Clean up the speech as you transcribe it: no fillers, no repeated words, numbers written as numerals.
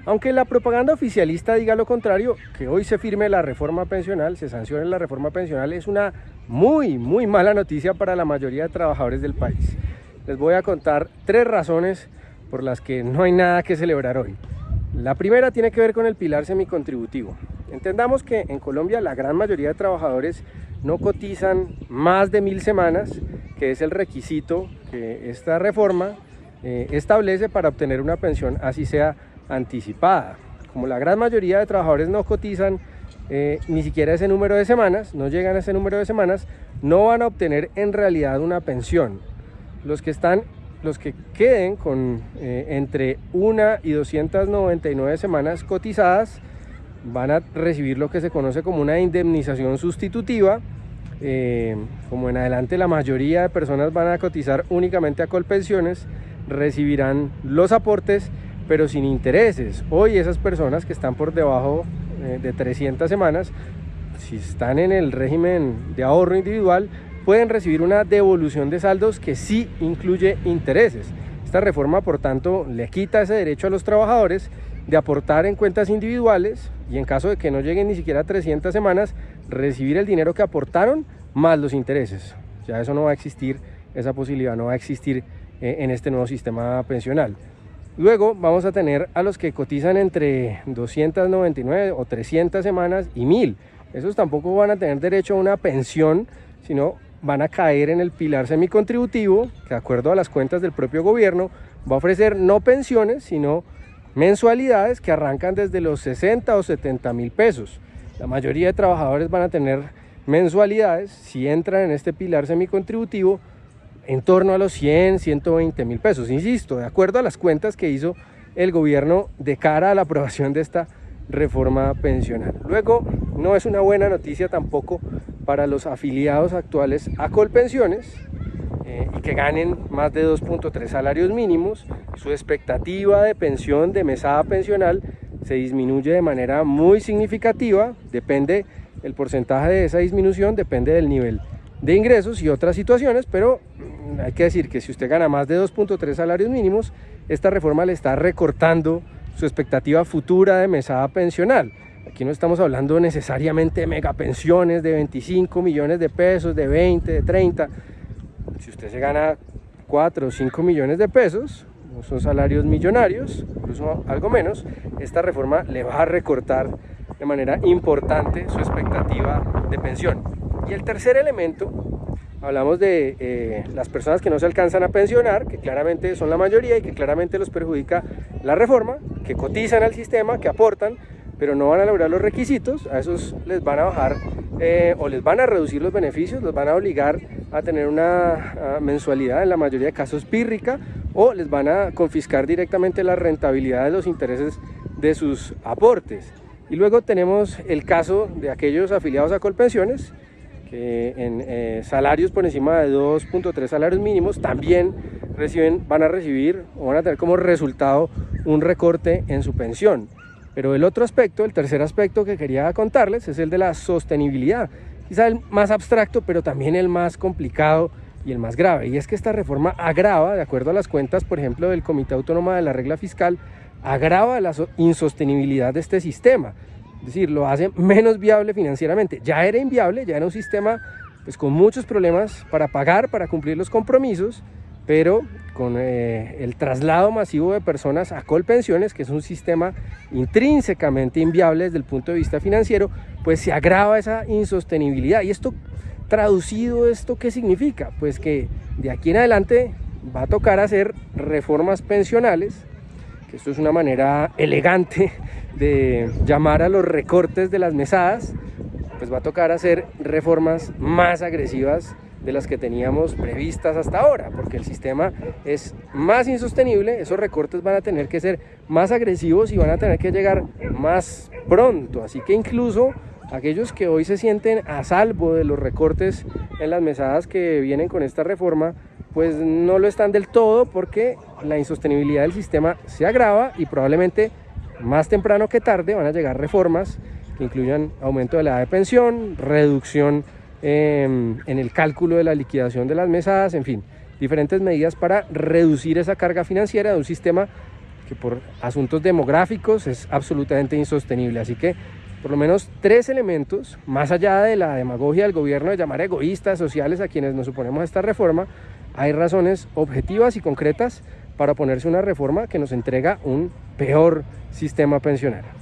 Aunque la propaganda oficialista diga lo contrario, que hoy se firme la reforma pensional, se sancione la reforma pensional, es una muy mala noticia para la mayoría de trabajadores del país. Les voy a contar 3 razones por las que no hay nada que celebrar hoy. La primera tiene que ver con el pilar semicontributivo. Entendamos que en Colombia la gran mayoría de trabajadores no cotizan más de 1000 semanas, que es el requisito que esta reforma establece para obtener una pensión, así sea anticipada. Como la gran mayoría de trabajadores no cotizan ni siquiera ese número de semanas, no llegan a ese número de semanas, no van a obtener en realidad una pensión. Los que queden con entre 1 y 299 semanas cotizadas van a recibir lo que se conoce como una indemnización sustitutiva. Como en adelante la mayoría de personas van a cotizar únicamente a Colpensiones, recibirán los aportes pero sin intereses. Hoy esas personas que están por debajo de 300 semanas, si están en el régimen de ahorro individual, pueden recibir una devolución de saldos que sí incluye intereses. Esta reforma, por tanto, le quita ese derecho a los trabajadores de aportar en cuentas individuales y en caso de que no lleguen ni siquiera a 300 semanas, recibir el dinero que aportaron más los intereses. Ya eso no va a existir, esa posibilidad no va a existir en este nuevo sistema pensional. Luego vamos a tener a los que cotizan entre 299 o 300 semanas y 1000. Esos tampoco van a tener derecho a una pensión, sino van a caer en el pilar semicontributivo, que de acuerdo a las cuentas del propio gobierno va a ofrecer no pensiones, sino mensualidades que arrancan desde los 60 o 70 mil pesos. La mayoría de trabajadores van a tener mensualidades, si entran en este pilar semicontributivo, en torno a los 100, 120 mil pesos. Insisto, de acuerdo a las cuentas que hizo el gobierno de cara a la aprobación de esta reforma pensional. Luego, no es una buena noticia tampoco para los afiliados actuales a Colpensiones y que ganen más de 2.3 salarios mínimos. Su expectativa de pensión, de mesada pensional, se disminuye de manera muy significativa. Depende el porcentaje de esa disminución, depende del nivel de ingresos y otras situaciones, pero hay que decir que si usted gana más de 2.3 salarios mínimos, esta reforma le está recortando su expectativa futura de mesada pensional. Aquí no estamos hablando necesariamente de megapensiones de 25 millones de pesos, de 20, de 30. Si usted se gana 4 o 5 millones de pesos, son salarios millonarios, incluso algo menos, esta reforma le va a recortar de manera importante su expectativa de pensión. Y el tercer elemento, hablamos de las personas que no se alcanzan a pensionar, que claramente son la mayoría y que claramente los perjudica la reforma, que cotizan al sistema, que aportan, pero no van a lograr los requisitos. A esos les van a bajar o les van a reducir los beneficios, los van a obligar a tener una mensualidad, en la mayoría de casos pírrica, o les van a confiscar directamente la rentabilidad de los intereses de sus aportes. Y luego tenemos el caso de aquellos afiliados a Colpensiones, que en salarios por encima de 2.3 salarios mínimos también van a recibir o van a tener como resultado un recorte en su pensión. Pero el otro aspecto, el tercer aspecto que quería contarles es el de la sostenibilidad, quizá el más abstracto, pero también el más complicado y el más grave, y es que esta reforma agrava, de acuerdo a las cuentas, por ejemplo, del Comité Autónomo de la Regla Fiscal, agrava la insostenibilidad de este sistema. Es decir, lo hace menos viable financieramente. Ya era inviable, ya era un sistema pues, con muchos problemas para pagar, para cumplir los compromisos, pero con el traslado masivo de personas a Colpensiones, que es un sistema intrínsecamente inviable desde el punto de vista financiero, pues se agrava esa insostenibilidad. Y esto, traducido, ¿esto qué significa? Pues que de aquí en adelante va a tocar hacer reformas pensionales, que esto es una manera elegante de llamar a los recortes de las mesadas, pues va a tocar hacer reformas más agresivas de las que teníamos previstas hasta ahora, porque el sistema es más insostenible, esos recortes van a tener que ser más agresivos y van a tener que llegar más pronto, así que incluso aquellos que hoy se sienten a salvo de los recortes en las mesadas que vienen con esta reforma, pues no lo están del todo, porque la insostenibilidad del sistema se agrava y probablemente más temprano que tarde van a llegar reformas que incluyan aumento de la edad de pensión, reducción en el cálculo de la liquidación de las mesadas, en fin, diferentes medidas para reducir esa carga financiera de un sistema que por asuntos demográficos es absolutamente insostenible. Así que por lo menos 3 elementos, más allá de la demagogia del gobierno de llamar egoístas sociales a quienes nos oponemos a esta reforma, hay razones objetivas y concretas para oponerse a una reforma que nos entrega un peor sistema pensionario.